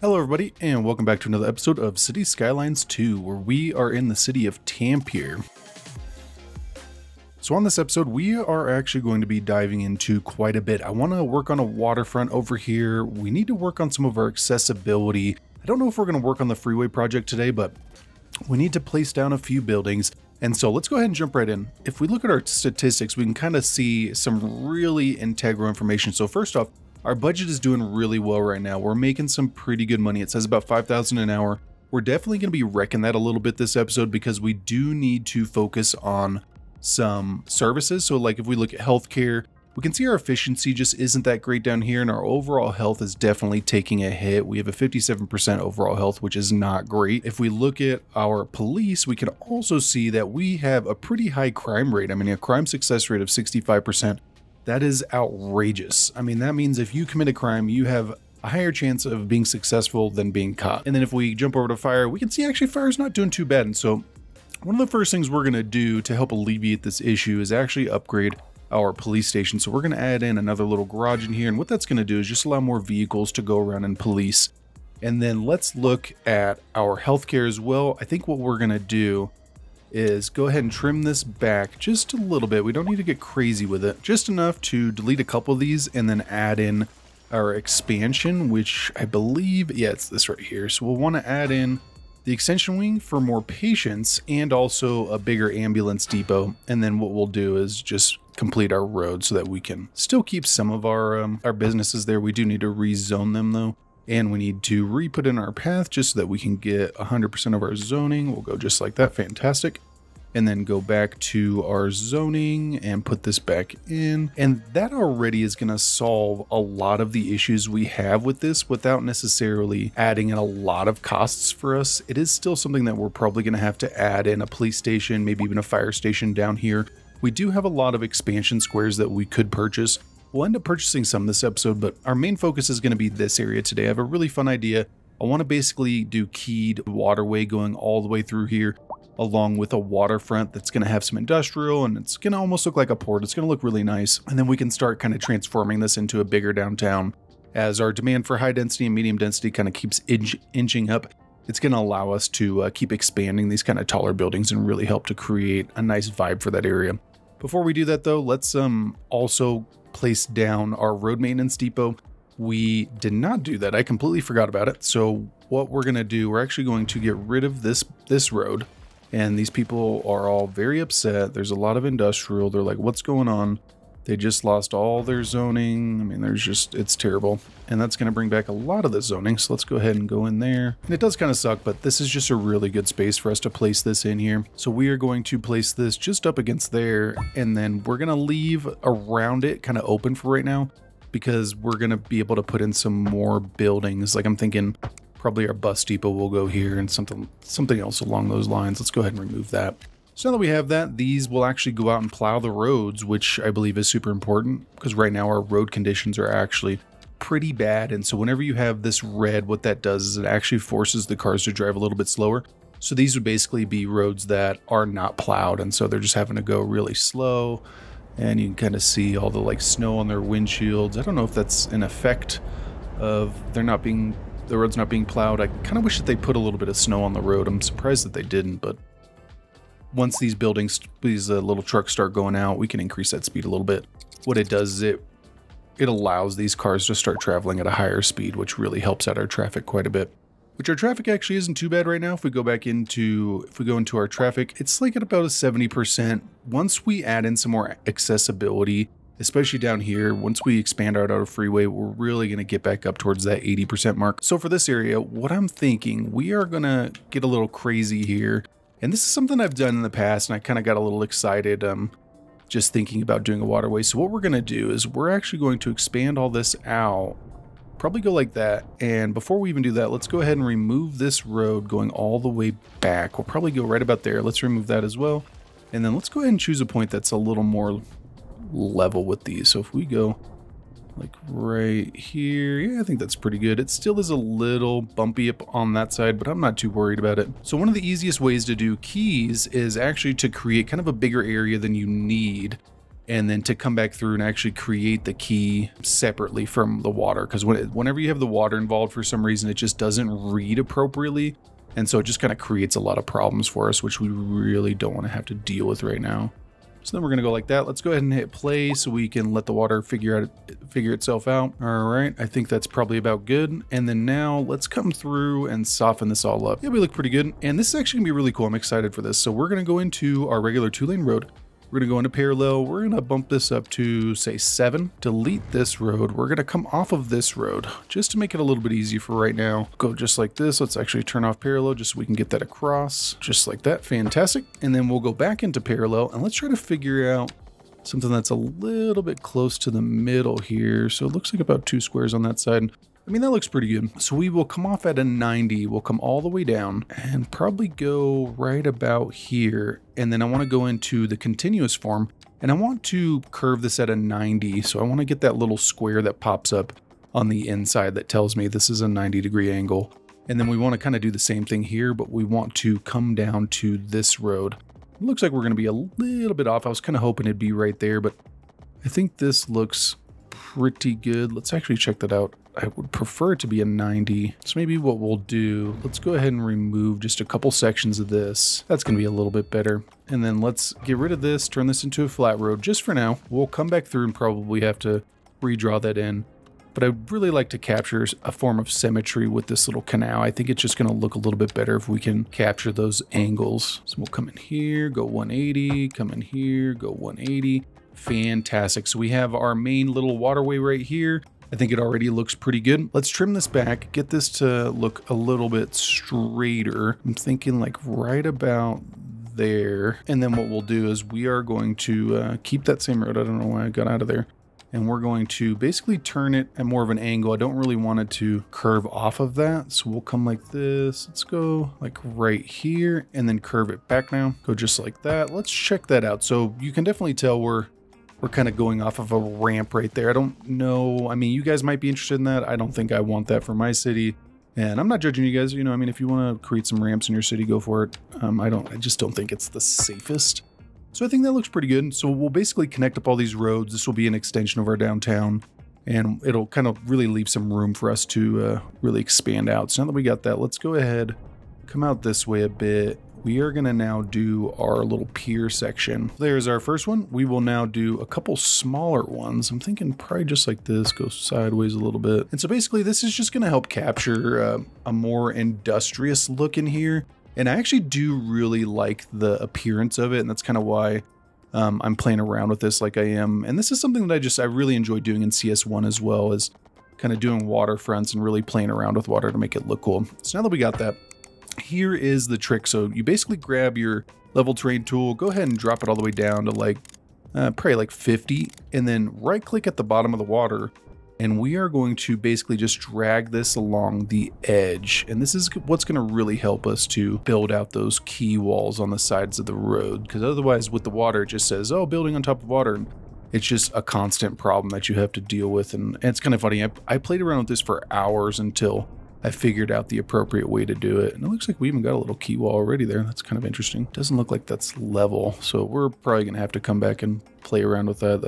Hello everybody, and welcome back to another episode of Cities Skylines 2, where we are in the city of Tampere. So on this episode, we are actually going to be diving into quite a bit. I want to work on a waterfront over here. We need to work on some of our accessibility. I don't know if we're going to work on the freeway project today, but we need to place down a few buildings. And so let's go ahead and jump right in. If we look at our statistics, we can kind of see some really integral information. So first off, our budget is doing really well right now. We're making some pretty good money. It says about 5,000 an hour. We're definitely going to be wrecking that a little bit this episode because we do need to focus on some services. So like if we look at healthcare, we can see our efficiency just isn't that great down here, and our overall health is definitely taking a hit. We have a 57% overall health, which is not great. If we look at our police, we can also see that we have a pretty high crime rate. I mean, a crime success rate of 65%. That is outrageous. I mean, that means if you commit a crime, you have a higher chance of being successful than being caught. And then if we jump over to fire, we can see actually fire's not doing too bad. And so one of the first things we're going to do to help alleviate this issue is actually upgrade our police station. So we're going to add in another little garage in here. And what that's going to do is just allow more vehicles to go around and police. And then let's look at our healthcare as well. I think what we're going to do is go ahead and trim this back just a little bit. We don't need to get crazy with it, just enough to delete a couple of these and then add in our expansion, which I believe, yeah, it's this right here. So we'll want to add in the extension wing for more patients and also a bigger ambulance depot. And then what we'll do is just complete our road so that we can still keep some of our businesses there. We do need to rezone them though. And we need to re-put in our path just so that we can get 100% of our zoning. We'll go just like that. Fantastic. And then go back to our zoning and put this back in. And that already is going to solve a lot of the issues we have with this without necessarily adding in a lot of costs for us. It is still something that we're probably going to have to add in a police station, maybe even a fire station down here. We do have a lot of expansion squares that we could purchase. We'll end up purchasing some this episode, but our main focus is going to be this area today. I have a really fun idea. I want to basically do keyed waterway going all the way through here, along with a waterfront that's going to have some industrial, and it's going to almost look like a port. It's going to look really nice. And then we can start kind of transforming this into a bigger downtown. As our demand for high density and medium density kind of keeps inching up, it's going to allow us to keep expanding these kind of taller buildings and really help to create a nice vibe for that area. Before we do that though, let's also place down our road maintenance depot. We did not do that. I completely forgot about it. So what we're going to do, we're actually going to get rid of this road. And these people are all very upset. There's a lot of industrial. They're like, what's going on? They just lost all their zoning. I mean, it's terrible. And that's going to bring back a lot of the zoning. So let's go ahead and go in there. And it does kind of suck, but this is just a really good space for us to place this in here. So we are going to place this just up against there. And then we're going to leave around it kind of open for right now, because we're going to be able to put in some more buildings. Like I'm thinking probably our bus depot will go here and something else along those lines. Let's go ahead and remove that. So now that we have that, these will actually go out and plow the roads, which I believe is super important because right now our road conditions are actually pretty bad. And so whenever you have this red, what that does is it actually forces the cars to drive a little bit slower. So these would basically be roads that are not plowed. And so they're just having to go really slow. And you can kind of see all the like snow on their windshields. I don't know if that's an effect of the road's not being plowed. I kind of wish that they put a little bit of snow on the road. I'm surprised that they didn't, but once these little trucks start going out, we can increase that speed a little bit. What it does is it allows these cars to start traveling at a higher speed, which really helps out our traffic quite a bit. Which our traffic actually isn't too bad right now. If we go into our traffic, it's like at about a 70%. Once we add in some more accessibility, especially down here, once we expand out our freeway, we're really going to get back up towards that 80% mark. So for this area, what I'm thinking, we are going to get a little crazy here. And this is something I've done in the past, and I kind of got a little excited just thinking about doing a waterway. So what we're going to do is we're actually going to expand all this out, probably go like that. And before we even do that, let's go ahead and remove this road going all the way back. We'll probably go right about there. Let's remove that as well. And then let's go ahead and choose a point that's a little more level with these. So if we go like right here, yeah, I think that's pretty good. It still is a little bumpy up on that side, but I'm not too worried about it. So one of the easiest ways to do keys is actually to create kind of a bigger area than you need and then to come back through and actually create the key separately from the water. Because whenever you have the water involved, for some reason, it just doesn't read appropriately. And so it just kind of creates a lot of problems for us, which we really don't want to have to deal with right now. So then we're going to go like that. Let's go ahead and hit play so we can let the water figure itself out. All right, I think that's probably about good. And then now let's come through and soften this all up. Yeah, we look pretty good. And this is actually going to be really cool. I'm excited for this. So we're going to go into our regular 2-lane road. We're going to go into parallel. We're going to bump this up to, say, 7. Delete this road. We're going to come off of this road just to make it a little bit easy for right now. Go just like this. Let's actually turn off parallel just so we can get that across. Just like that. Fantastic. And then we'll go back into parallel and let's try to figure out something that's a little bit close to the middle here. So it looks like about 2 squares on that side. I mean, that looks pretty good. So we will come off at a 90. We'll come all the way down and probably go right about here. And then I want to go into the continuous form and I want to curve this at a 90. So I want to get that little square that pops up on the inside that tells me this is a 90-degree angle. And then we want to kind of do the same thing here, but we want to come down to this road. It looks like we're going to be a little bit off. I was kind of hoping it'd be right there, but I think this looks pretty good. Let's actually check that out. I would prefer it to be a 90. So maybe what we'll do, let's go ahead and remove just a couple sections of this. That's going to be a little bit better. And then let's get rid of this, turn this into a flat road just for now. We'll come back through and probably have to redraw that in. But I'd really like to capture a form of symmetry with this little canal. I think it's just going to look a little bit better if we can capture those angles. So we'll come in here, go 180, come in here, go 180. Fantastic. So we have our main little waterway right here. I think it already looks pretty good. Let's trim this back, get this to look a little bit straighter. I'm thinking like right about there. And then what we'll do is we are going to keep that same road. I don't know why I got out of there. And we're going to basically turn it at more of an angle. I don't really want it to curve off of that. So we'll come like this. Let's go like right here and then curve it back now. Go just like that. Let's check that out. So you can definitely tell we're kind of going off of a ramp right there. I don't know. I mean, you guys might be interested in that. I don't think I want that for my city. And I'm not judging you guys. You know, I mean, if you want to create some ramps in your city, go for it. I just don't think it's the safest. So I think that looks pretty good. So we'll basically connect up all these roads. This will be an extension of our downtown. And it'll kind of really leave some room for us to really expand out. So now that we got that, let's go ahead, come out this way a bit. We are going to now do our little pier section. There's our first one. We will now do a couple smaller ones. I'm thinking probably just like this, go sideways a little bit. And so basically this is just going to help capture a more industrious look in here. And I actually do really like the appearance of it. And that's kind of why I'm playing around with this like I am. And this is something that I really enjoy doing in CS1 as well, as kind of doing waterfronts and really playing around with water to make it look cool. So now that we got that, here is the trick. So you basically grab your level terrain tool, go ahead and drop it all the way down to like probably like 50, and then right click at the bottom of the water. And we are going to basically just drag this along the edge. And this is what's going to really help us to build out those key walls on the sides of the road. Because otherwise with the water, it just says, oh, building on top of water. And it's just a constant problem that you have to deal with. And it's kind of funny. I played around with this for hours until I figured out the appropriate way to do it. And it looks like we even got a little key wall already there. That's kind of interesting. Doesn't look like that's level. So we're probably going to have to come back and play around with that.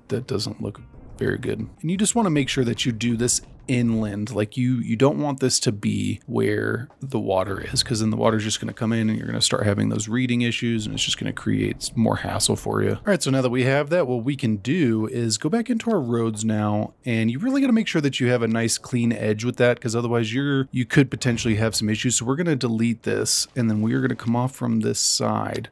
That doesn't look very good. And you just want to make sure that you do this inland. Like you don't want this to be where the water is, because then the water is just going to come in and you're going to start having those reading issues, and it's just going to create more hassle for you. All right, so now that we have that, what we can do is go back into our roads now, and you really got to make sure that you have a nice clean edge with that, because otherwise you could potentially have some issues. So we're going to delete this, and then we are going to come off from this side.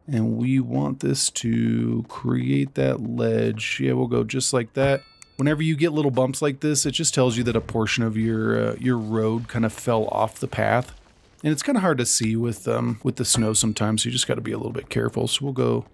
And we want this to create that ledge. Yeah, we'll go just like that. Whenever you get little bumps like this, it just tells you that a portion of your road kind of fell off the path. And it's kind of hard to see with the snow sometimes, so you just got to be a little bit careful. So we'll go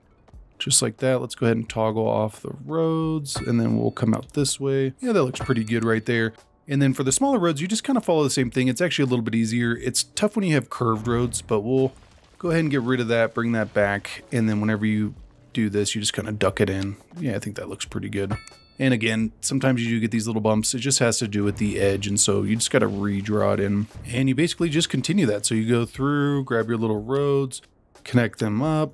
just like that. Let's go ahead and toggle off the roads, and then we'll come out this way. Yeah, that looks pretty good right there. And then for the smaller roads, you just kind of follow the same thing. It's actually a little bit easier. It's tough when you have curved roads, but we'll go ahead and get rid of that, bring that back, and then whenever you do this, you just kind of duck it in. Yeah, I think that looks pretty good. And again, sometimes you do get these little bumps. It just has to do with the edge, and so you just got to redraw it in. And you basically just continue that. So you go through, grab your little roads, connect them up,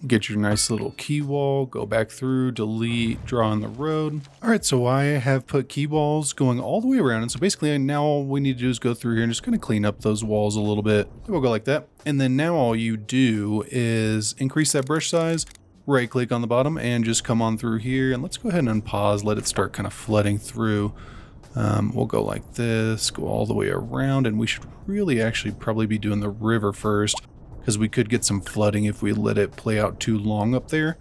Get your nice little key wall, go back through, delete, draw on the road. All right, so I have put key walls going all the way around. And so basically now all we need to do is go through here and just kind of clean up those walls a little bit. We'll go like that. And then now all you do is increase that brush size, right click on the bottom and just come on through here. And let's go ahead and unpause, let it start kind of flooding through. We'll go like this, go all the way around, and we should really actually probably be doing the river first, because we could get some flooding if we let it play out too long up there.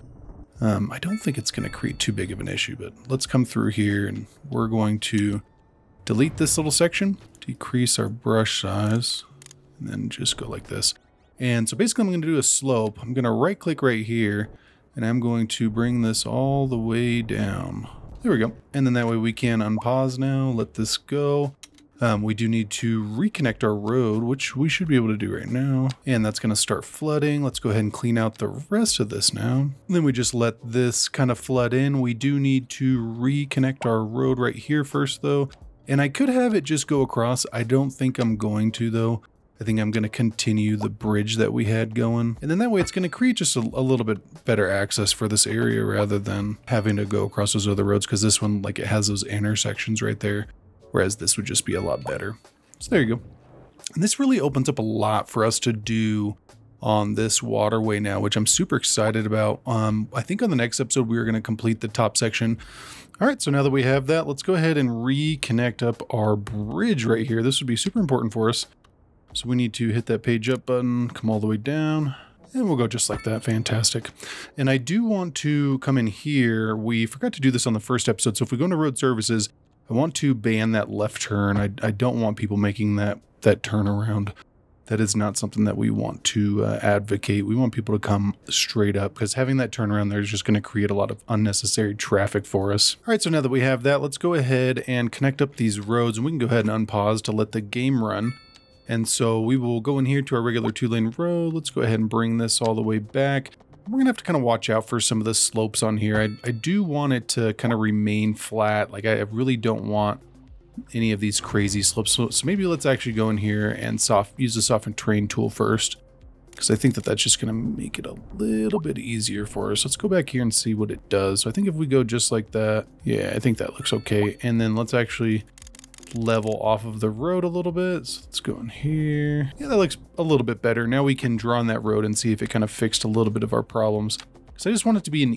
I don't think it's going to create too big of an issue, but let's come through here and we're going to delete this little section, decrease our brush size, and then just go like this. And so basically I'm going to do a slope. I'm going to right click right here and I'm going to bring this all the way down. There we go. And then that way we can unpause now, let this go. We do need to reconnect our road, which we should be able to do right now. And that's going to start flooding. Let's go ahead and clean out the rest of this now. And then we just let this kind of flood in. We do need to reconnect our road right here first though. And I could have it just go across. I don't think I'm going to though. I think I'm going to continue the bridge that we had going. And then that way it's going to create just a little bit better access for this area rather than having to go across those other roads. Because this one, like, it has those intersections right there. Whereas this would just be a lot better. So there you go. And this really opens up a lot for us to do on this waterway now, which I'm super excited about. I think on the next episode, we are going to complete the top section. All right, so now that we have that, let's go ahead and reconnect up our bridge right here. This would be super important for us. So we need to hit that page up button, come all the way down, and we'll go just like that. Fantastic. And I do want to come in here. We forgot to do this on the first episode. So if we go into road services, I want to ban that left turn. I don't want people making that turnaround. That is not something that we want to advocate. We want people to come straight up because having that turnaround there is just going to create a lot of unnecessary traffic for us. All right, so now that we have that, let's go ahead and connect up these roads and we can go ahead and unpause to let the game run. And so we will go in here to our regular 2-lane road. Let's go ahead and bring this all the way back. We're going to have to kind of watch out for some of the slopes on here. I do want it to kind of remain flat. Like I really don't want any of these crazy slopes. So maybe let's actually go in here and use the soften terrain tool first, because I think that that's just going to make it a little bit easier for us. Let's go back here and see what it does. So I think if we go just like that, yeah, I think that looks okay. And then let's actually level off of the road a little bit. So let's go in here. Yeah, that looks a little bit better. Now we can draw on that road and see if it kind of fixed a little bit of our problems. So I just want it to be an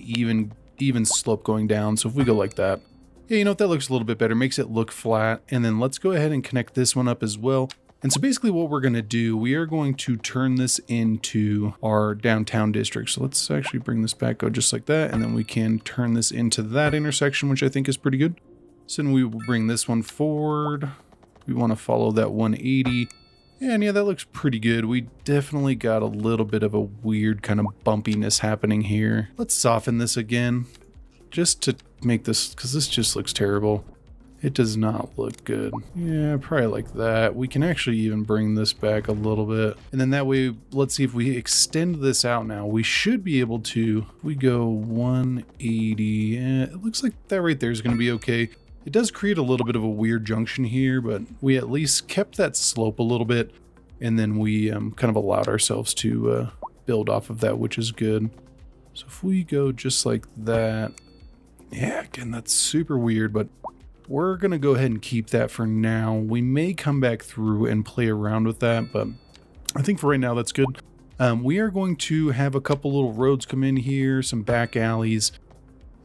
even slope going down. So if we go like that, yeah, you know what, that looks a little bit better, makes it look flat. And then let's go ahead and connect this one up as well. And so basically what we're going to do, we are going to turn this into our downtown district. So let's actually bring this back, go just like that. And then we can turn this into that intersection, which I think is pretty good. So then we will bring this one forward. We want to follow that 180. And yeah, that looks pretty good. We definitely got a little bit of a weird kind of bumpiness happening here. Let's soften this again, just to make this, because this just looks terrible. It does not look good. Yeah, probably like that. We can actually even bring this back a little bit. And then that way, let's see if we extend this out now. We should be able to, we go 180. Yeah, it looks like that right there is going to be okay. It does create a little bit of a weird junction here, but we at least kept that slope a little bit. And then we kind of allowed ourselves to build off of that, which is good. So if we go just like that, yeah, again, that's super weird, but we're going to go ahead and keep that for now. We may come back through and play around with that, but I think for right now, that's good. We are going to have a couple little roads come in here, some back alleys,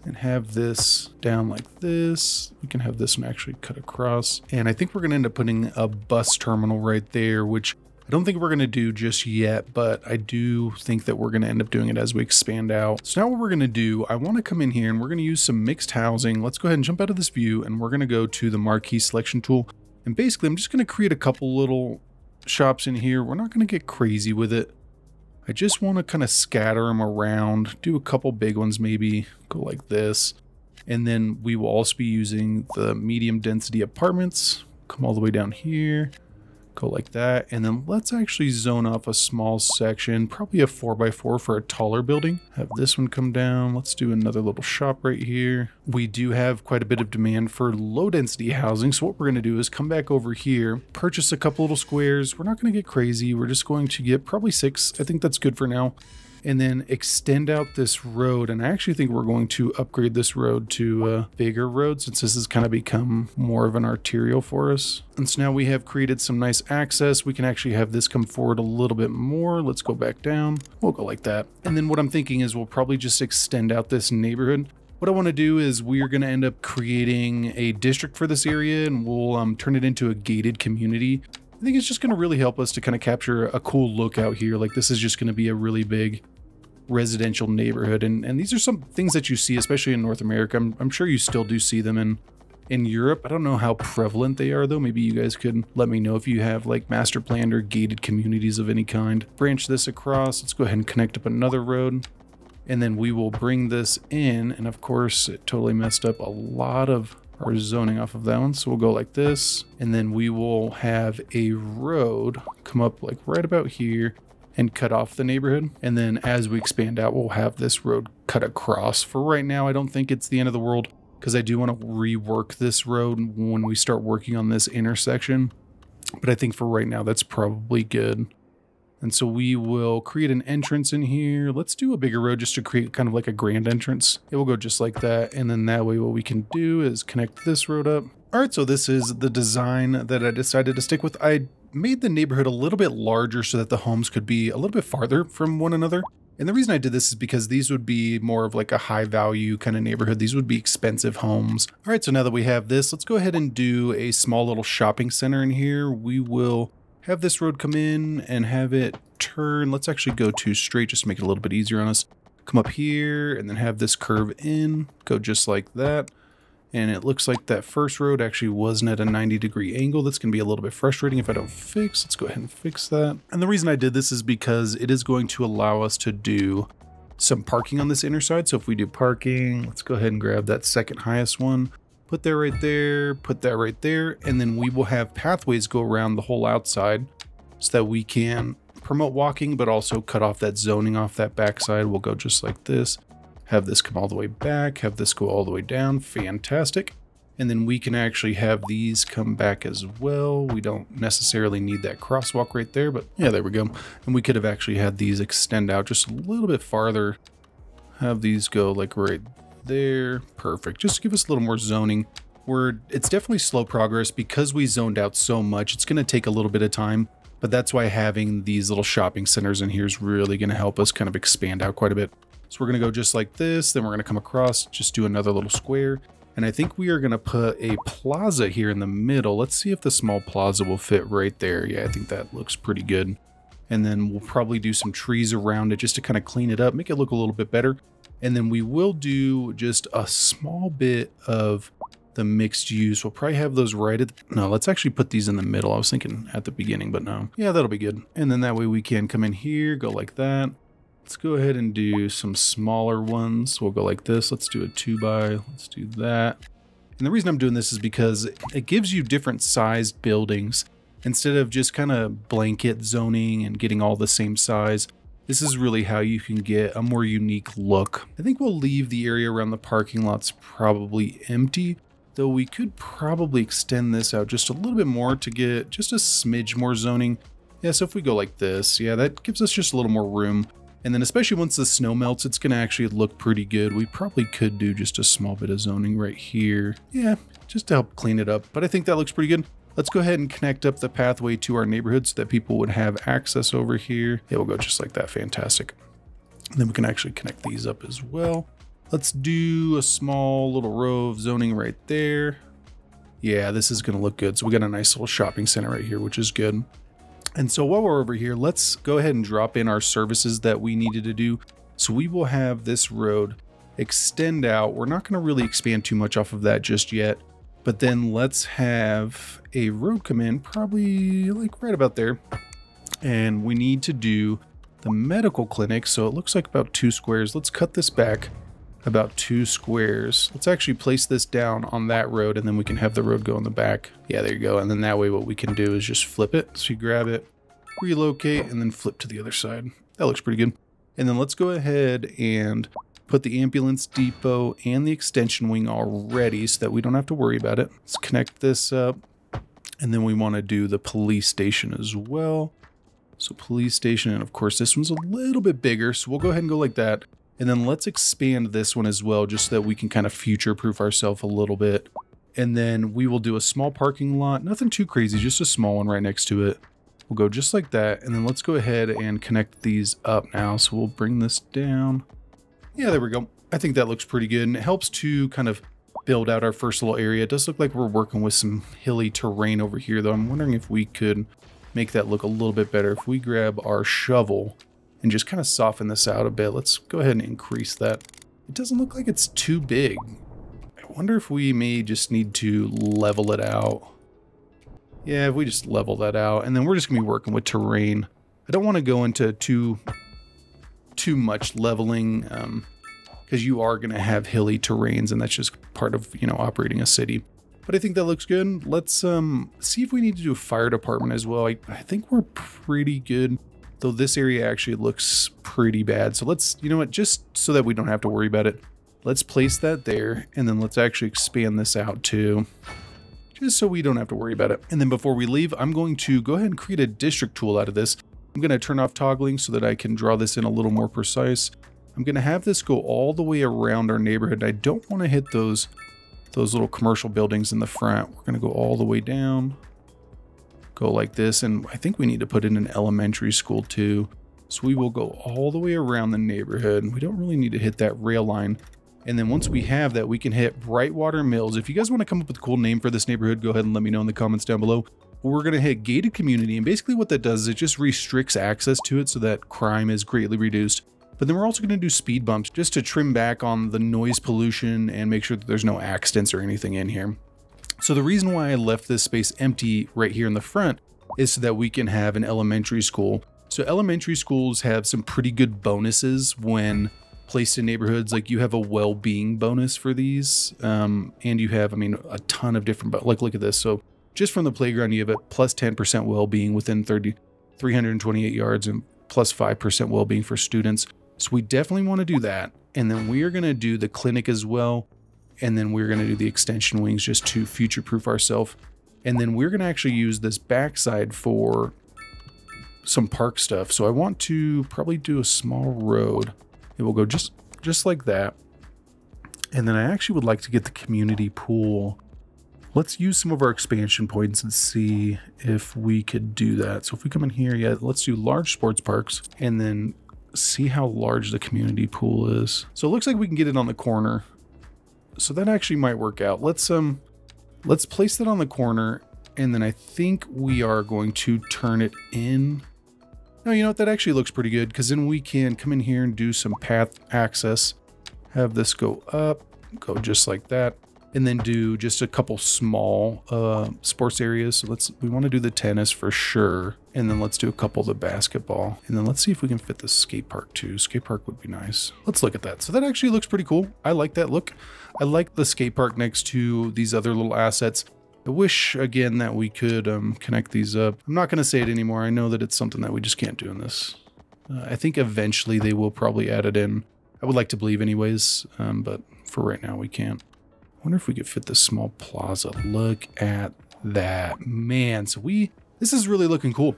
and have this down like this. We can have this one actually cut across. And I think we're going to end up putting a bus terminal right there, which I don't think we're going to do just yet, but I do think that we're going to end up doing it as we expand out. So now what we're going to do, I want to come in here and we're going to use some mixed housing. Let's go ahead and jump out of this view and we're going to go to the marquee selection tool. And basically I'm just going to create a couple little shops in here. We're not going to get crazy with it. I just want to kind of scatter them around, do a couple big ones, maybe go like this. And then we will also be using the medium density apartments. Come all the way down here, go like that. And then let's actually zone off a small section, probably a 4x4 for a taller building. Have this one come down. Let's do another little shop right here. We do have quite a bit of demand for low density housing. So what we're going to do is come back over here, purchase a couple little squares. We're not going to get crazy. We're just going to get probably 6. I think that's good for now. and then extend out this road. And I actually think we're going to upgrade this road to a bigger road since this has kind of become more of an arterial for us. And so now we have created some nice access. We can actually have this come forward a little bit more. Let's go back down. We'll go like that. And then what I'm thinking is we'll probably just extend out this neighborhood. What I want to do is we're going to end up creating a district for this area, and we'll turn it into a gated community. I think it's just going to really help us to kind of capture a cool look out here. Like, this is just going to be a really big residential neighborhood. And these are some things that you see, especially in North America. I'm sure you still do see them in Europe. I don't know how prevalent they are, though. Maybe you guys could let me know if you have like master planned or gated communities of any kind. Branch this across. Let's go ahead and connect up another road. And then we will bring this in. And of course, it totally messed up a lot of our zoning off of that one. So we'll go like this, and then we will have a road come up like right about here and cut off the neighborhood. And then as we expand out, we'll have this road cut across. For right now, I don't think it's the end of the world, because I do want to rework this road when we start working on this intersection. But I think for right now, that's probably good. And so we will create an entrance in here. Let's do a bigger road just to create kind of like a grand entrance. It will go just like that. And then that way what we can do is connect this road up. All right, so this is the design that I decided to stick with. I made the neighborhood a little bit larger so that the homes could be a little bit farther from one another. And the reason I did this is because these would be more of like a high value kind of neighborhood. These would be expensive homes. All right, so now that we have this, let's go ahead and do a small little shopping center in here. We will have this road come in and have it turn. Let's actually go to straight just to make it a little bit easier on us. Come up here and then have this curve in, go just like that. And it looks like that first road actually wasn't at a 90-degree angle. That's going to be a little bit frustrating if I don't fix. Let's go ahead and fix that. And the reason I did this is because it is going to allow us to do some parking on this inner side. So if we do parking, let's go ahead and grab that second highest one. Put that right there, put that right there, and then we will have pathways go around the whole outside so that we can promote walking, but also cut off that zoning off that backside. We'll go just like this, have this come all the way back, have this go all the way down. Fantastic. And then we can actually have these come back as well. We don't necessarily need that crosswalk right there, but yeah, there we go. And we could have actually had these extend out just a little bit farther. Have these go like right there. Perfect. Just to give us a little more zoning. It's definitely slow progress because we zoned out so much. It's going to take a little bit of time, but that's why having these little shopping centers in here is really going to help us kind of expand out quite a bit. So we're going to go just like this. Then we're going to come across, just do another little square. And I think we are going to put a plaza here in the middle. Let's see if the small plaza will fit right there. Yeah, I think that looks pretty good. And then we'll probably do some trees around it just to kind of clean it up, make it look a little bit better. And then we will do just a small bit of the mixed use. We'll probably have those right at no, let's actually put these in the middle. I was thinking at the beginning, but no. Yeah, that'll be good. And then that way we can come in here, go like that. Let's go ahead and do some smaller ones. We'll go like this. Let's do a 2x. Let's do that. And the reason I'm doing this is because it gives you different sized buildings instead of just kind of blanket zoning and getting all the same size. This is really how you can get a more unique look. I think we'll leave the area around the parking lots probably empty, though we could probably extend this out just a little bit more to get just a smidge more zoning. Yeah, so if we go like this, yeah, that gives us just a little more room. And then especially once the snow melts, it's going to actually look pretty good. We probably could do just a small bit of zoning right here. Yeah, just to help clean it up. But I think that looks pretty good. Let's go ahead and connect up the pathway to our neighborhood so that people would have access over here. Yeah, we'll go just like that. Fantastic. And then we can actually connect these up as well. Let's do a small little row of zoning right there. Yeah, this is going to look good. So we got a nice little shopping center right here, which is good. And so while we're over here, let's go ahead and drop in our services that we needed to do. So we will have this road extend out. We're not going to really expand too much off of that just yet. But then let's have a road come in probably like right about there. And we need to do the medical clinic. So it looks like about 2 squares. Let's cut this back about 2 squares. Let's actually place this down on that road and then we can have the road go in the back. Yeah, there you go. And then that way what we can do is just flip it. So you grab it, relocate, and then flip to the other side. That looks pretty good. And then let's go ahead and put the ambulance depot and the extension wing already so that we don't have to worry about it. Let's connect this up. And then we want to do the police station as well. So police station, and of course this one's a little bit bigger, so we'll go ahead and go like that. And then let's expand this one as well, just so that we can kind of future-proof ourselves a little bit. And then we will do a small parking lot, nothing too crazy, just a small one right next to it. We'll go just like that, and then let's go ahead and connect these up now. So we'll bring this down. Yeah, there we go. I think that looks pretty good, and it helps to kind of build out our first little area. It does look like we're working with some hilly terrain over here, though. I'm wondering if we could make that look a little bit better. If we grab our shovel and just kind of soften this out a bit, let's go ahead and increase that. It doesn't look like it's too big. I wonder if we may just need to level it out. Yeah, if we just level that out, and then we're just gonna be working with terrain. I don't want to go into too much leveling, because you are gonna have hilly terrains, and that's just part of, you know, operating a city. But I think that looks good. Let's see if we need to do a fire department as well. I think we're pretty good, though this area actually looks pretty bad. So let's, you know what, just so that we don't have to worry about it, let's place that there, and then let's actually expand this out too, just so we don't have to worry about it. And then before we leave, I'm going to go ahead and create a district tool out of this. I'm going to turn off toggling so that I can draw this in a little more precise. I'm going to have this go all the way around our neighborhood. I don't want to hit those little commercial buildings in the front. We're going to go all the way down, go like this, and I think we need to put in an elementary school too. So we will go all the way around the neighborhood. We don't really need to hit that rail line. And then once we have that, we can hit Brightwater Mills. If you guys want to come up with a cool name for this neighborhood, go ahead and let me know in the comments down below. But we're going to hit Gated Community, and basically what that does is it just restricts access to it so that crime is greatly reduced. But then we're also going to do speed bumps just to trim back on the noise pollution and make sure that there's no accidents or anything in here. So the reason why I left this space empty right here in the front is so that we can have an elementary school. So elementary schools have some pretty good bonuses when placed in neighborhoods. Like you have a well-being bonus for these, and you have, I mean, a ton of different, like look at this. So just from the playground, you have a plus 10% well-being within 328 yards and plus 5% well-being for students. So we definitely want to do that. And then we are going to do the clinic as well. And then we're going to do the extension wings just to future-proof ourselves. And then we're going to actually use this backside for some park stuff. So I want to probably do a small road. It will go just like that. And then I actually would like to get the community pool. Let's use some of our expansion points and see if we could do that. So if we come in here, yeah, let's do large sports parks and then see how large the community pool is. So it looks like we can get it on the corner. So that actually might work out. Let's place that on the corner, and then I think we are going to turn it in. No, you know what? That actually looks pretty good, because then we can come in here and do some path access. Have this go up, go just like that, and then do just a couple small sports areas. So we want to do the tennis for sure, and then let's do a couple of the basketball, and then let's see if we can fit the skate park too. Skate park would be nice. Let's look at that. So that actually looks pretty cool. I like that look. I like the skate park next to these other little assets. I wish, again, that we could connect these up. I'm not going to say it anymore. I know that it's something that we just can't do in this. I think eventually they will probably add it in. I would like to believe anyways, but for right now we can't. I wonder if we could fit this small plaza. Look at that. Man, so this is really looking cool.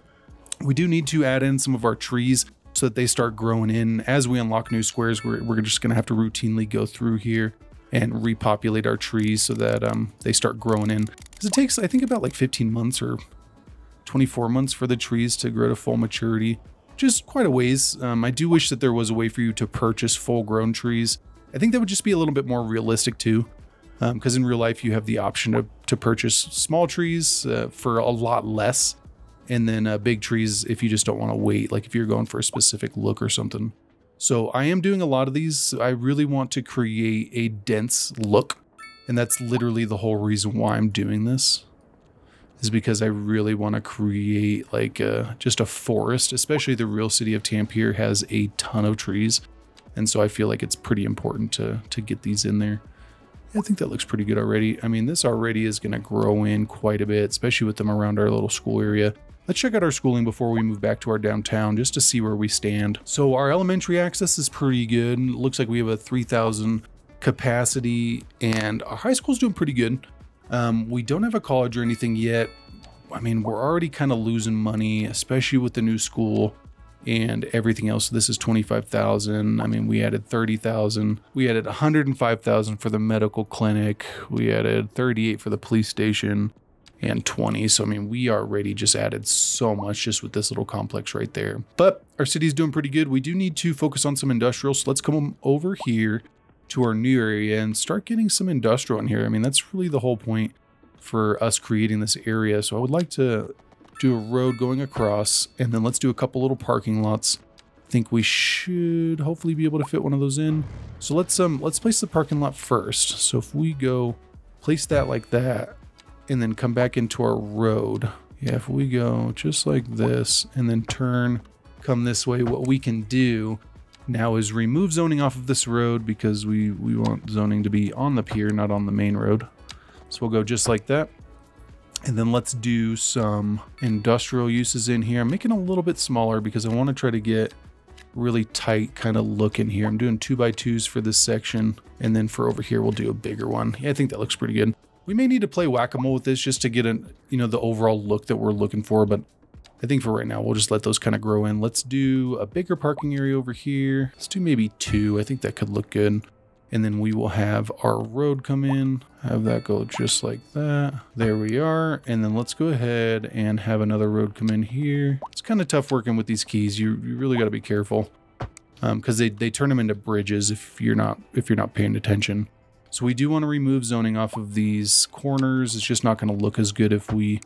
We do need to add in some of our trees so that they start growing in. As we unlock new squares, we're just going to have to routinely go through here and repopulate our trees so that they start growing in. Because it takes, I think, about like 15 months or 24 months for the trees to grow to full maturity. Just quite a ways. I do wish that there was a way for you to purchase full-grown trees. I think that would just be a little bit more realistic too. Because in real life, you have the option to purchase small trees for a lot less. And then big trees if you just don't want to wait, like if you're going for a specific look or something. So I am doing a lot of these. I really want to create a dense look. And that's literally the whole reason why I'm doing this. Is because I really want to create like just a forest. Especially the real city of Tampere has a ton of trees. And so I feel like it's pretty important to get these in there. I think that looks pretty good already. I mean, this already is going to grow in quite a bit, especially with them around our little school area. Let's check out our schooling before we move back to our downtown, just to see where we stand. So our elementary access is pretty good. It looks like we have a 3,000 capacity, and our high school's doing pretty good. We don't have a college or anything yet, I mean, we're already kind of losing money, especially with the new school and everything else. This is 25,000. I mean, we added 30,000. We added 105,000 for the medical clinic. We added 38 for the police station and 20. So, I mean, we already just added so much just with this little complex right there. But our city's doing pretty good. We do need to focus on some industrial. So let's come over here to our new area and start getting some industrial in here. I mean, that's really the whole point for us creating this area. So I would like to do a road going across, and then let's do a couple little parking lots. I think we should hopefully be able to fit one of those in. So let's place the parking lot first. So if we go place that like that, and then come back into our road. Yeah, if we go just like this and then come this way, what we can do now is remove zoning off of this road because we want zoning to be on the pier, not on the main road. So we'll go just like that. And then let's do some industrial uses in here. I'm making a little bit smaller because I want to try to get really tight kind of look in here. I'm doing 2x2s for this section. And then for over here, we'll do a bigger one. Yeah, I think that looks pretty good. We may need to play whack-a-mole with this just to get the overall look that we're looking for. But I think for right now, we'll just let those kind of grow in. Let's do a bigger parking area over here. Let's do maybe 2. I think that could look good. And then we will have our road come in, have that go just like that. There we are. And then let's go ahead and have another road come in here. It's kind of tough working with these keys. You really got to be careful because they turn them into bridges if you're not paying attention. So we do want to remove zoning off of these corners. It's just not going to look as good if we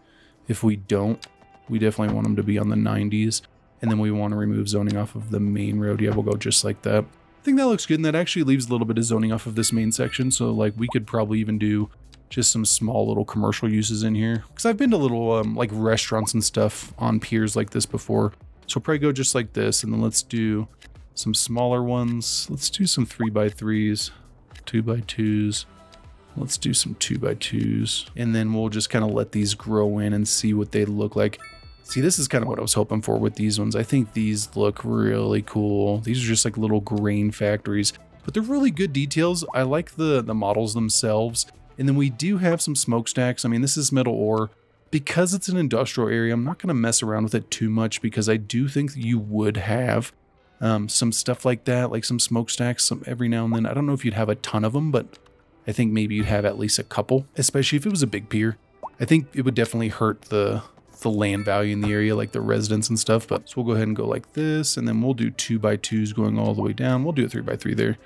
don't. We definitely want them to be on the 90s. And then we want to remove zoning off of the main road. Yeah, we'll go just like that. I think that looks good, and that actually leaves a little bit of zoning off of this main section. So like we could probably even do just some small little commercial uses in here. Because I've been to little like restaurants and stuff on piers like this before. So we'll probably go just like this, and then let's do some smaller ones. Let's do some 3x3s, 2x2s. Let's do some 2x2s. And then we'll just kind of let these grow in and see what they look like. See, this is kind of what I was hoping for with these ones. I think these look really cool. These are just like little grain factories, but they're really good details. I like the models themselves. And then we do have some smokestacks. I mean, this is metal ore. Because it's an industrial area, I'm not going to mess around with it too much because I do think that you would have some stuff like that, like some smokestacks every now and then. I don't know if you'd have a ton of them, but I think maybe you'd have at least a couple, especially if it was a big pier. I think it would definitely hurt the land value in the area, like the residents and stuff. But so we'll go ahead and go like this, and then we'll do 2x2s going all the way down. We'll do a 3x3 there,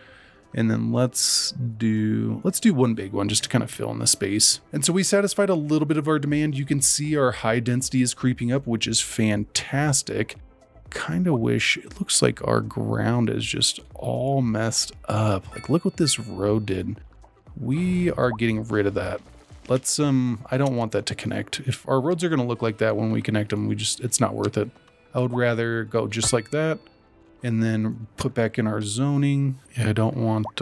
and then let's do one big one just to kind of fill in the space. And so we satisfied a little bit of our demand. You can see our high density is creeping up, which is fantastic. Kind of wish it looks like our ground is just all messed up. Like, look what this road did. We are getting rid of that. Let's, I don't want that to connect. If our roads are going to look like that when we connect them, it's not worth it. I would rather go just like that and then put back in our zoning. Yeah, I don't want,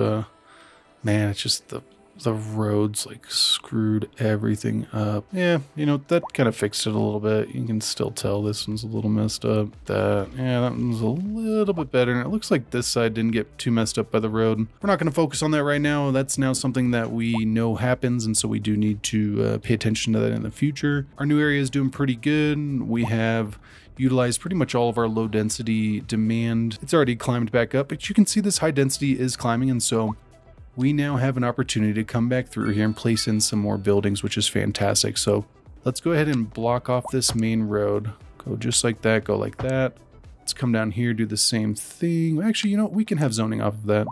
man, it's just the roads like screwed everything up. Yeah, that kind of fixed it a little bit. You can still tell this one's a little messed up. That one's a little bit better. And it looks like this side didn't get too messed up by the road. We're not going to focus on that right now. That's now something that we know happens, and so we do need to pay attention to that in the future. Our new area is doing pretty good. We have utilized pretty much all of our low density demand. It's already climbed back up, but you can see this high density is climbing, and so we now have an opportunity to come back through here and place in some more buildings, which is fantastic. So let's go ahead and block off this main road. Go just like that, go like that. Let's come down here, do the same thing. Actually, we can have zoning off of that.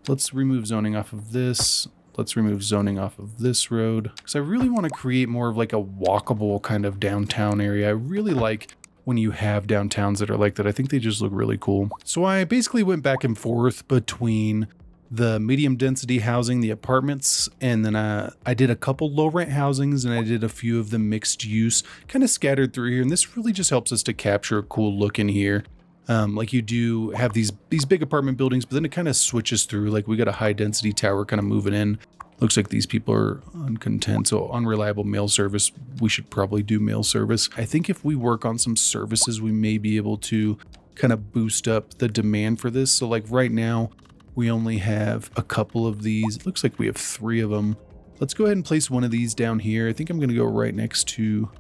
Let's remove zoning off of this. Let's remove zoning off of this road. Because I really want to create more of like a walkable kind of downtown area. I really like when you have downtowns that are like that. I think they just look really cool. So I basically went back and forth between the medium density housing, the apartments, and then I did a couple low rent housings, and I did a few of the mixed use kind of scattered through here. And this really just helps us to capture a cool look in here. Like you do have these big apartment buildings, but then it kind of switches through. Like we got a high density tower kind of moving in. Looks like these people are uncontent. So unreliable mail service, we should probably do mail service. I think if we work on some services, we may be able to kind of boost up the demand for this. So like right now, we only have a couple of these. It looks like we have 3 of them. Let's go ahead and place one of these down here. I think I'm going to go right next to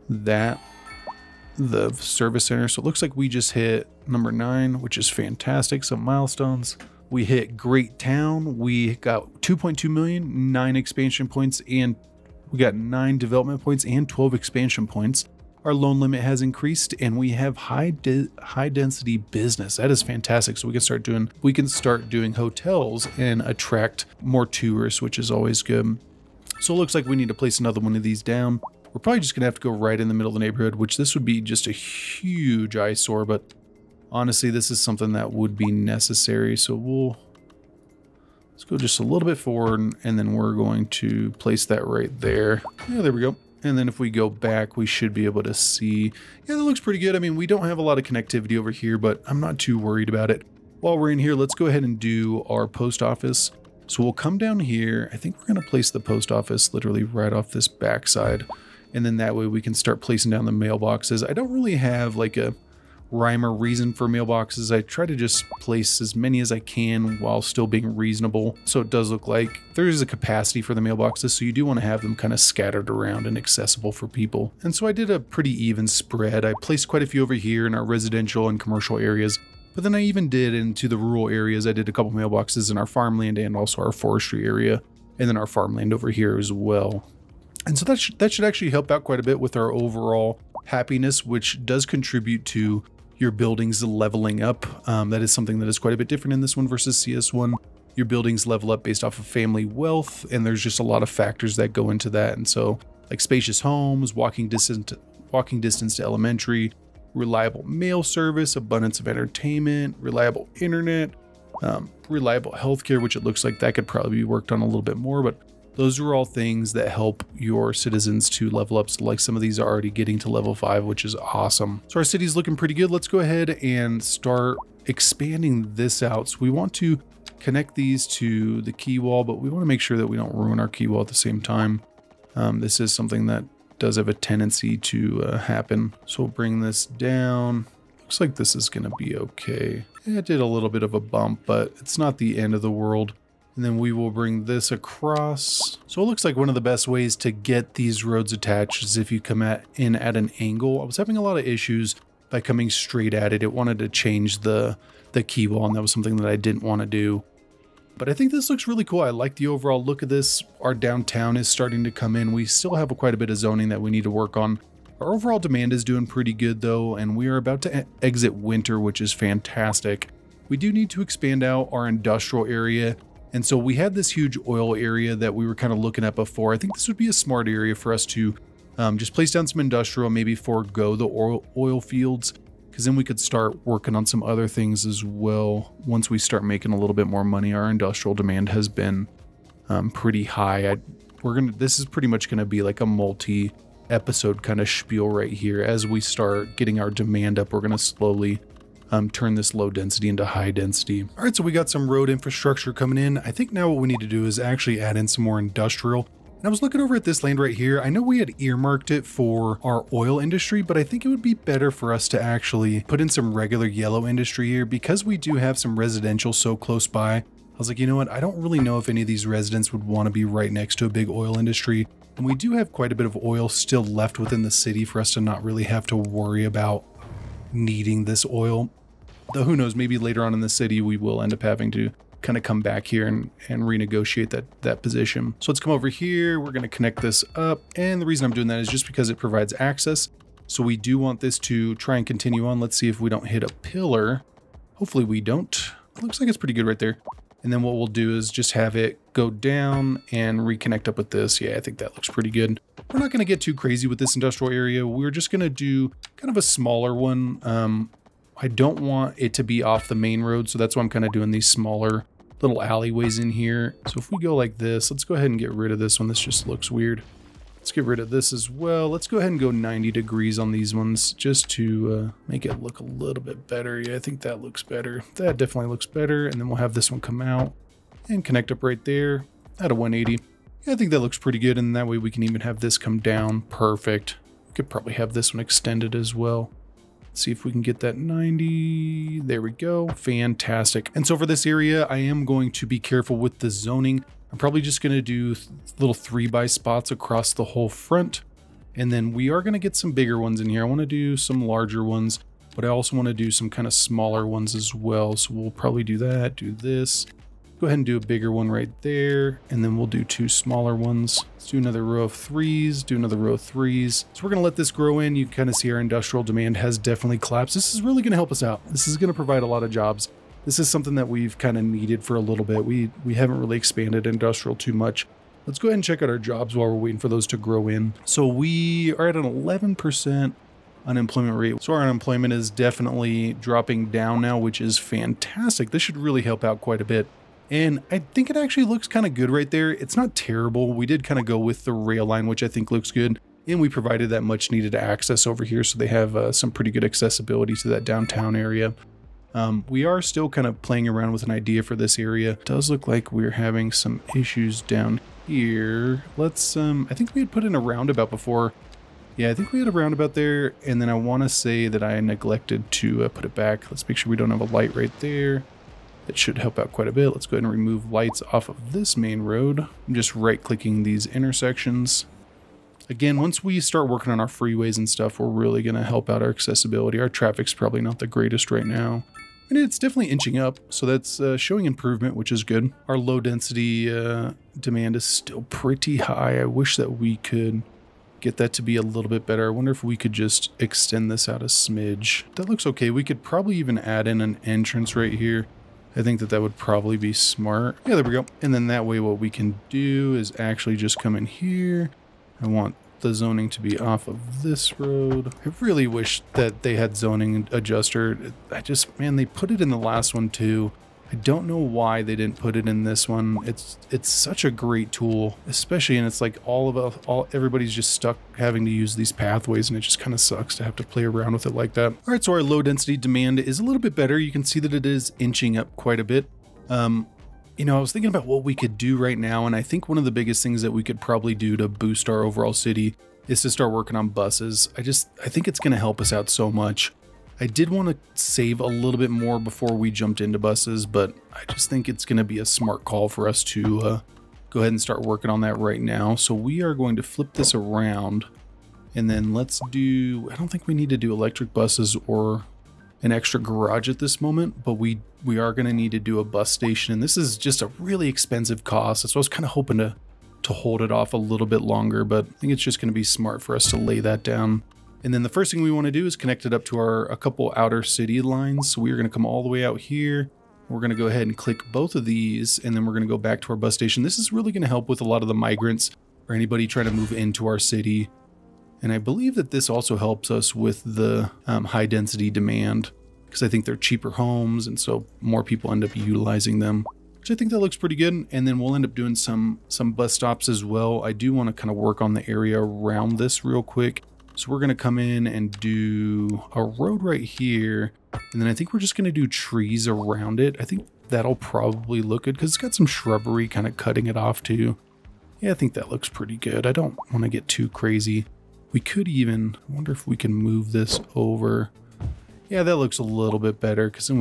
that the service center. So it looks like we just hit number 9, which is fantastic. Some milestones. We hit Great Town. We got 2.2 million, 9 expansion points, and we got 9 development points and 12 expansion points. Our loan limit has increased, and we have high density business. That is fantastic. So we can start doing hotels and attract more tourists, which is always good. So it looks like we need to place another one of these down. We're probably just gonna have to go right in the middle of the neighborhood, which this would be just a huge eyesore, but honestly, this is something that would be necessary. So let's go just a little bit forward, and then we're going to place that right there. Yeah, there we go. And then if we go back, we should be able to see, yeah, that looks pretty good. I mean, we don't have a lot of connectivity over here, but I'm not too worried about it. While we're in here, let's go ahead and do our post office. So we'll come down here. I think we're going to place the post office literally right off this backside. And then that way we can start placing down the mailboxes. I don't really have like a rhyme or reason for mailboxes. I try to just place as many as I can while still being reasonable. So it does look like there is a capacity for the mailboxes, so you do want to have them kind of scattered around and accessible for people. And so I did a pretty even spread. I placed quite a few over here in our residential and commercial areas, but then I even did into the rural areas. I did a couple mailboxes in our farmland and also our forestry area, and then our farmland over here as well. And so that should actually help out quite a bit with our overall happiness, which does contribute to your buildings leveling up. That is something that is quite a bit different in this one versus CS1. Your buildings level up based off of family wealth, and there's just a lot of factors that go into that. And so like spacious homes, walking distance to elementary, reliable mail service, abundance of entertainment, reliable internet, reliable healthcare, which it looks like that could probably be worked on a little bit more, but those are all things that help your citizens to level up. So like some of these are already getting to level 5, which is awesome. So our city's looking pretty good. Let's go ahead and start expanding this out. So we want to connect these to the key wall, but we want to make sure that we don't ruin our key wall at the same time. This is something that does have a tendency to happen. So we'll bring this down. Looks like this is going to be okay. It did a little bit of a bump, but it's not the end of the world. And then we will bring this across. So it looks like one of the best ways to get these roads attached is if you come in at an angle. I was having a lot of issues by coming straight at it. It wanted to change the key wall, and that was something that I didn't want to do. But I think this looks really cool. I like the overall look of this. Our downtown is starting to come in. We still have quite a bit of zoning that we need to work on. Our overall demand is doing pretty good though, and we are about to exit winter, which is fantastic. We do need to expand out our industrial area. And so we had this huge oil area that we were kind of looking at before. I think this would be a smart area for us to just place down some industrial, maybe forego the oil fields, because then we could start working on some other things as well. Once we start making a little bit more money, our industrial demand has been pretty high. This is pretty much going to be like a multi-episode kind of spiel right here. As we start getting our demand up, we're going to slowly turn this low density into high density. All right, so we got some road infrastructure coming in. I think now what we need to do is actually add in some more industrial. And I was looking over at this land right here. I know we had earmarked it for our oil industry, but I think it would be better for us to actually put in some regular yellow industry here because we do have some residential so close by. I was like, you know what? I don't really know if any of these residents would want to be right next to a big oil industry. And we do have quite a bit of oil still left within the city for us to not really have to worry about needing this oil. Though who knows, maybe later on in the city we will end up having to kind of come back here and renegotiate that position. So let's come over here. We're going to connect this up. And the reason I'm doing that is just because it provides access. So we do want this to try and continue on. Let's see if we don't hit a pillar. Hopefully we don't. It looks like it's pretty good right there. And then what we'll do is just have it go down and reconnect up with this. Yeah, I think that looks pretty good. We're not going to get too crazy with this industrial area. We're just going to do kind of a smaller one. I don't want it to be off the main road, so that's why I'm kind of doing these smaller little alleyways in here. So if we go like this, let's go ahead and get rid of this one. This just looks weird. Let's get rid of this as well. Let's go ahead and go 90 degrees on these ones just to make it look a little bit better. Yeah, I think that looks better. That definitely looks better. And then we'll have this one come out and connect up right there at a 180. Yeah, I think that looks pretty good. And that way we can even have this come down. Perfect. We could probably have this one extended as well. See if we can get that 90. There we go. Fantastic. And so for this area, I am going to be careful with the zoning. I'm probably just going to do little 3x spots across the whole front. And then we are going to get some bigger ones in here. I want to do some larger ones, but I also want to do some kind of smaller ones as well. So we'll probably do that, do this. Go ahead and do a bigger one right there. And then we'll do 2 smaller ones. Let's do another row of 3s, do another row of 3s. So we're going to let this grow in. You can kind of see our industrial demand has definitely collapsed. This is really going to help us out. This is going to provide a lot of jobs. This is something that we've kind of needed for a little bit. We haven't really expanded industrial too much. Let's go ahead and check out our jobs while we're waiting for those to grow in. So we are at an 11% unemployment rate. So our unemployment is definitely dropping down now, which is fantastic. This should really help out quite a bit. And I think it actually looks kind of good right there. It's not terrible. We did kind of go with the rail line, which I think looks good. And we provided that much needed access over here. So they have some pretty good accessibility to that downtown area. We are still kind of playing around with an idea for this area. It does look like we're having some issues down here. Let's, I think we had put in a roundabout before. Yeah, I think we had a roundabout there. And then I want to say that I neglected to put it back. Let's make sure we don't have a light right there. That should help out quite a bit. Let's go ahead and remove lights off of this main road. I'm just right-clicking these intersections. Again, once we start working on our freeways and stuff, we're really going to help out our accessibility. Our traffic's probably not the greatest right now. And it's definitely inching up, so that's showing improvement, which is good. Our low density demand is still pretty high. I wish that we could get that to be a little bit better. I wonder if we could just extend this out a smidge. That looks okay. We could probably even add in an entrance right here. I think that would probably be smart. Yeah, there we go. And then that way what we can do is actually just come in here. I want the zoning to be off of this road. I really wish that they had zoning adjuster. Man, they put it in the last one too. I don't know why they didn't put it in this one. It's such a great tool, especially, and it's like everybody's just stuck having to use these pathways, and it just kind of sucks to have to play around with it like that. All right, so our low density demand is a little bit better. You can see that it is inching up quite a bit. You know, I was thinking about what we could do right now, and I think one of the biggest things that we could probably do to boost our overall city is to start working on buses. I think it's going to help us out so much. I did want to save a little bit more before we jumped into buses, but I just think it's going to be a smart call for us to go ahead and start working on that right now. So we are going to flip this around, and then let's do, I don't think we need to do electric buses or an extra garage at this moment, but we are going to need to do a bus station, and this is just a really expensive cost. So I was kind of hoping to hold it off a little bit longer, but I think it's just going to be smart for us to lay that down. And then the first thing we want to do is connect it up to a couple outer city lines. So we're going to come all the way out here. We're going to go ahead and click both of these, and then we're going to go back to our bus station. This is really going to help with a lot of the migrants or anybody trying to move into our city. And I believe that this also helps us with the high density demand, because I think they're cheaper homes, and so more people end up utilizing them, which I think that looks pretty good. And then we'll end up doing some bus stops as well. I do want to kind of work on the area around this real quick. So we're going to come in and do a road right here. And then I think we're just going to do trees around it. I think that'll probably look good because it's got some shrubbery kind of cutting it off too. Yeah, I think that looks pretty good. I don't want to get too crazy. We could even, I wonder if we can move this over. Yeah, that looks a little bit better because then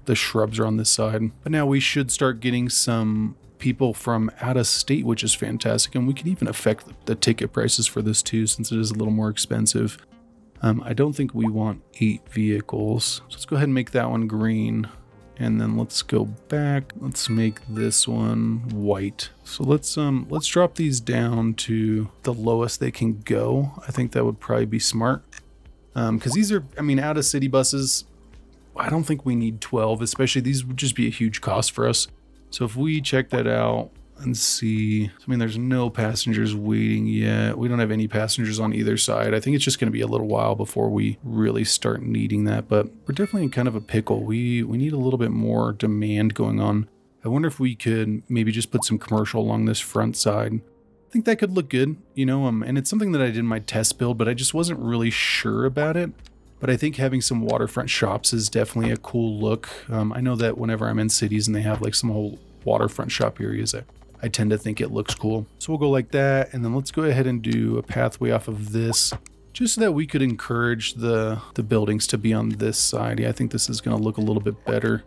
the shrubs are on this side. But now we should start getting some people from out of state, which is fantastic. And we can even affect the ticket prices for this too, since it is a little more expensive. I don't think we want 8 vehicles. So let's go ahead and make that one green. And then let's go back. Let's make this one white. So let's drop these down to the lowest they can go. I think that would probably be smart. Because these are, out of city buses, I don't think we need 12, especially these would just be a huge cost for us. So if we check that out and see, there's no passengers waiting yet. We don't have any passengers on either side. I think it's just going to be a little while before we really start needing that, but we're definitely in kind of a pickle. We need a little bit more demand going on. I wonder if we could maybe just put some commercial along this front side. I think that could look good, and it's something that I did in my test build, but I just wasn't really sure about it. But I think having some waterfront shops is definitely a cool look. I know that whenever I'm in cities and they have like some whole waterfront shop areas, I tend to think it looks cool. So we'll go like that, and then let's go ahead and do a pathway off of this, just so that we could encourage the buildings to be on this side. Yeah, I think this is going to look a little bit better.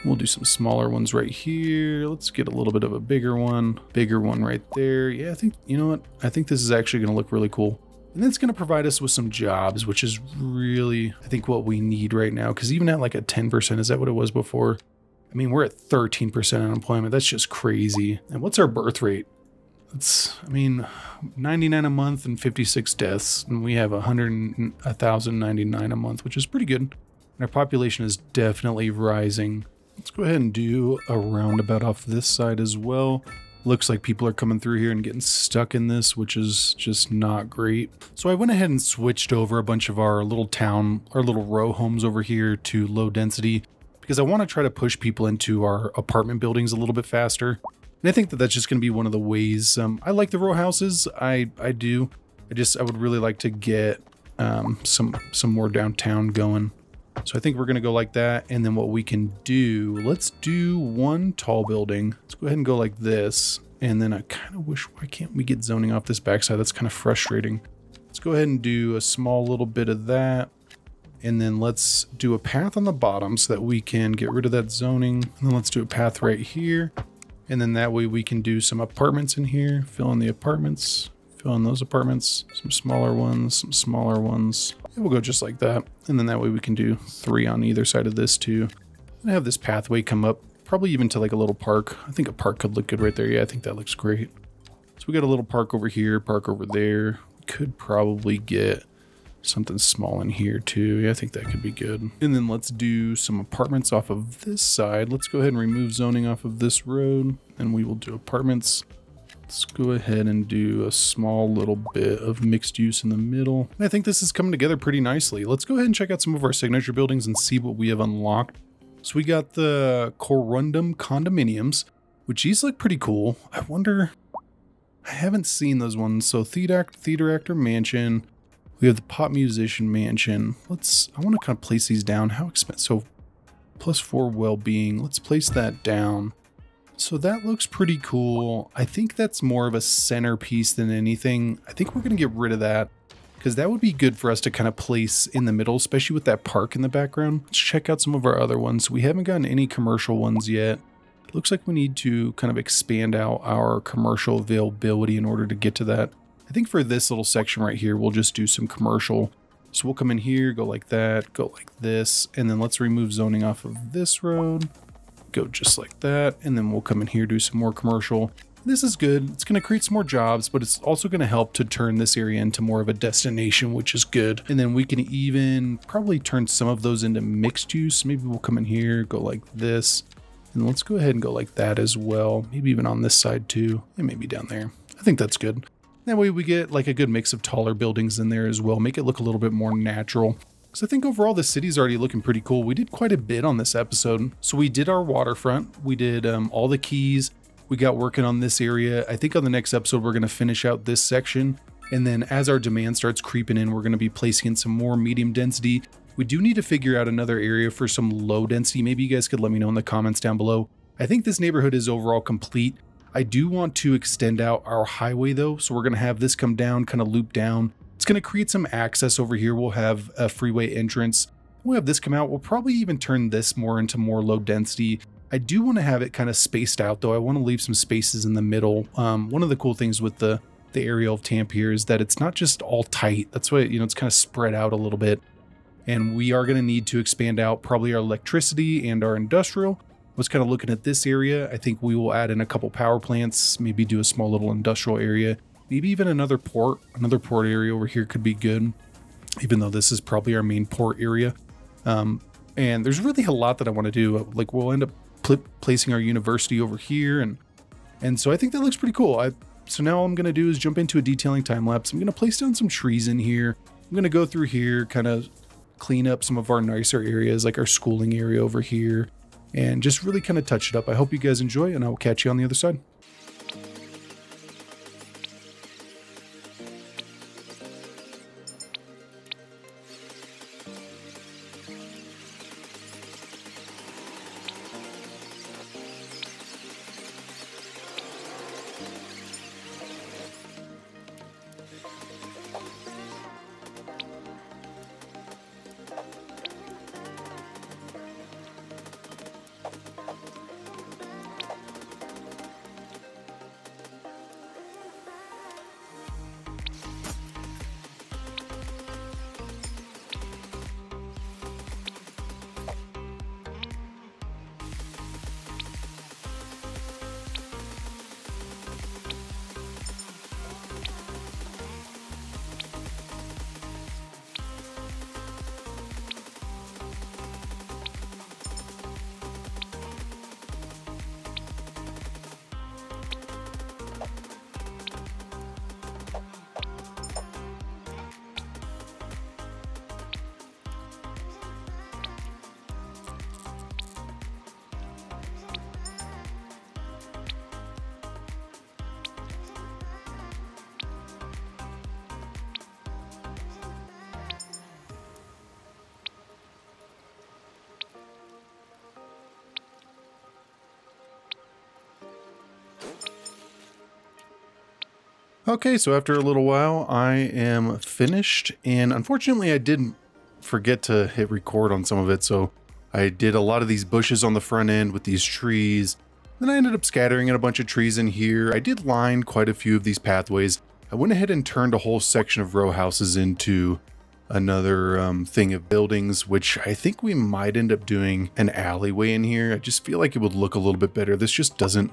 We'll do some smaller ones right here. Let's get a little bit of a bigger one right there. Yeah, I think, you know what? I think this is actually going to look really cool. And then it's going to provide us with some jobs, which is really, I think, what we need right now. Because even at like a 10%, is that what it was before? I mean, we're at 13% unemployment. That's just crazy. And what's our birth rate? It's, I mean, 99 a month and 56 deaths. And we have 1,099 a month, which is pretty good. And our population is definitely rising. Let's go ahead and do a roundabout off this side as well. Looks like people are coming through here and getting stuck in this, which is just not great. So I went ahead and switched over a bunch of our little row homes over here to low density, because I want to try to push people into our apartment buildings a little bit faster. And I think that that's just going to be one of the ways. I like the row houses. I do. I would really like to get some more downtown going. So I think we're going to go like that. And then what we can do, let's do one tall building. Let's go ahead and go like this. And then I kind of wish, why can't we get zoning off this backside? That's kind of frustrating. Let's go ahead and do a small little bit of that. And then let's do a path on the bottom so that we can get rid of that zoning. And then let's do a path right here. And then that way we can do some apartments in here, fill in the apartments, fill in those apartments, some smaller ones, some smaller ones. And we'll go just like that. And then that way we can do 3 on either side of this too. And have this pathway come up, probably even to like a little park. I think a park could look good right there. Yeah, I think that looks great. So we got a little park over here, park over there. We could probably get something small in here too. Yeah, I think that could be good. And then let's do some apartments off of this side. Let's go ahead and remove zoning off of this road, and we will do apartments. Let's go ahead and do a small little bit of mixed use in the middle. And I think this is coming together pretty nicely. Let's go ahead and check out some of our signature buildings and see what we have unlocked. So we got the Corundum condominiums, which these look pretty cool. I wonder, I haven't seen those ones. So theater actor mansion. We have the pop musician mansion. I want to kind of place these down. How expensive? So +4 well-being. Let's place that down. So that looks pretty cool. I think that's more of a centerpiece than anything. I think we're going to get rid of that because that would be good for us to kind of place in the middle, especially with that park in the background. Let's check out some of our other ones. We haven't gotten any commercial ones yet. It looks like we need to kind of expand out our commercial availability in order to get to that. I think for this little section right here, we'll just do some commercial. So we'll come in here, go like that, go like this, and then let's remove zoning off of this road. Go just like that, and then we'll come in here, do some more commercial. This is good. It's going to create some more jobs, but it's also going to help to turn this area into more of a destination, which is good. And then we can even probably turn some of those into mixed use. Maybe we'll come in here, go like this, and let's go ahead and go like that as well. Maybe even on this side too, and maybe down there. I think that's good. That way we get like a good mix of taller buildings in there as well. Make it look a little bit more natural. So I think overall the city's already looking pretty cool. We did quite a bit on this episode. So we did our waterfront. We did all the keys. We got working on this area. I think on the next episode, we're going to finish out this section. And then as our demand starts creeping in, we're going to be placing in some more medium density. We do need to figure out another area for some low density. Maybe you guys could let me know in the comments down below. I think this neighborhood is overall complete. I do want to extend out our highway though. So we're going to have this come down, kind of loop down. It's going to create some access over here. We'll have a freeway entrance. We'll have this come out. We'll probably even turn this more into more low density. I do want to have it kind of spaced out though. I want to leave some spaces in the middle. One of the cool things with the area of Tampere is that it's not just all tight. That's why, it's kind of spread out a little bit. And we are going to need to expand out probably our electricity and our industrial. I was kind of looking at this area. I think we will add in a couple power plants, maybe do a small little industrial area, maybe even another port area over here could be good, even though this is probably our main port area. And there's really a lot that I want to do. Like we'll end up placing our university over here. And so I think that looks pretty cool. So now all I'm going to do is jump into a detailing time lapse. I'm going to place down some trees in here. I'm going to go through here, kind of clean up some of our nicer areas, like our schooling area over here, and just really kind of touch it up. I hope you guys enjoy, and I will catch you on the other side. Okay, so after a little while, I am finished, and unfortunately I did forget to hit record on some of it, so I did a lot of these bushes on the front end with these trees. Then I ended up scattering in a bunch of trees in here. I did line quite a few of these pathways. I went ahead and turned a whole section of row houses into another thing of buildings, which I think we might end up doing an alleyway in here. I just feel like it would look a little bit better. This just doesn't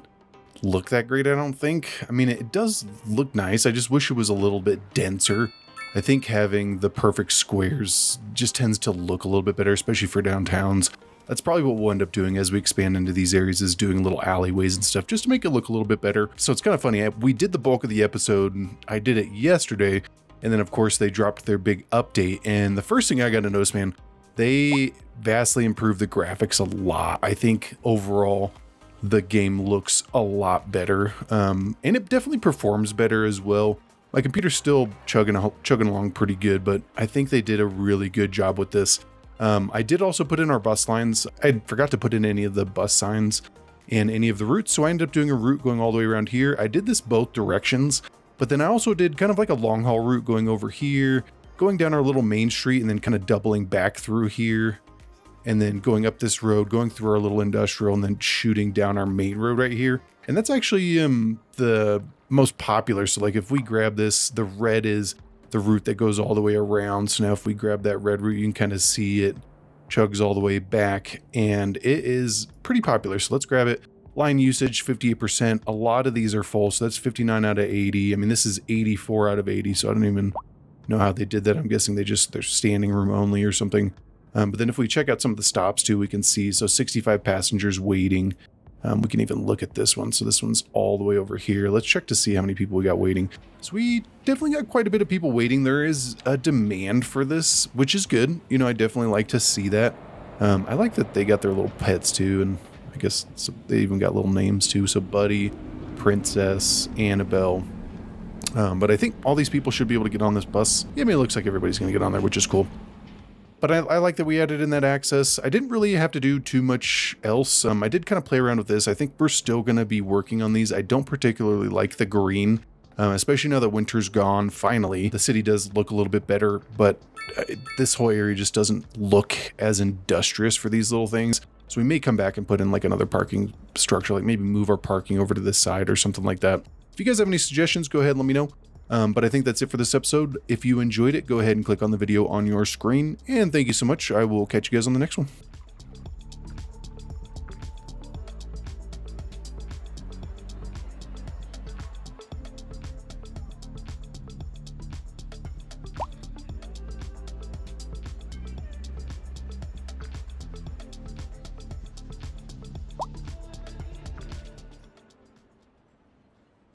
look that great, I don't think. I mean, it does look nice. I just wish it was a little bit denser. I think having the perfect squares just tends to look a little bit better, especially for downtowns. That's probably what we'll end up doing as we expand into these areas, is doing little alleyways and stuff just to make it look a little bit better. So it's kind of funny. We did the bulk of the episode. I did it yesterday. And then of course they dropped their big update. And the first thing I got to notice, man, they vastly improved the graphics a lot. I think overall the game looks a lot better. And it definitely performs better as well. My computer's still chugging along pretty good, but I think they did a really good job with this. I did also put in our bus lines. I forgot to put in any of the bus signs and any of the routes, so I ended up doing a route going all the way around here. I did this both directions, but then I also did kind of like a long haul route going over here, going down our little main street, and then kind of doubling back through here, and then going up this road, going through our little industrial, and then shooting down our main road right here. And that's actually the most popular. So like if we grab this, the red is the route that goes all the way around. So now if we grab that red route, you can kind of see it chugs all the way back, and it is pretty popular. So let's grab it. Line usage 58%. A lot of these are full, so that's 59 out of 80. I mean, this is 84 out of 80, so I don't even know how they did that. I'm guessing they're standing room only or something. But then if we check out some of the stops too, we can see, so 65 passengers waiting. We can even look at this one. So this one's all the way over here. Let's check to see how many people we got waiting. So we definitely got quite a bit of people waiting. There is a demand for this, which is good. You know, I definitely like to see that. I like that they got their little pets too. And I guess they even got little names too. So Buddy, Princess, Annabelle. But I think all these people should be able to get on this bus. Yeah, I mean, it looks like everybody's going to get on there, which is cool. But I like that we added in that access. I didn't really have to do too much else. I did kind of play around with this. I think we're still going to be working on these. I don't particularly like the green, especially now that winter's gone. Finally, the city does look a little bit better, but this whole area just doesn't look as industrious for these little things. So we may come back and put in like another parking structure, like maybe move our parking over to this side or something like that. If you guys have any suggestions, go ahead and let me know. But I think that's it for this episode. If you enjoyed it, go ahead and click on the video on your screen. And thank you so much. I will catch you guys on the next one.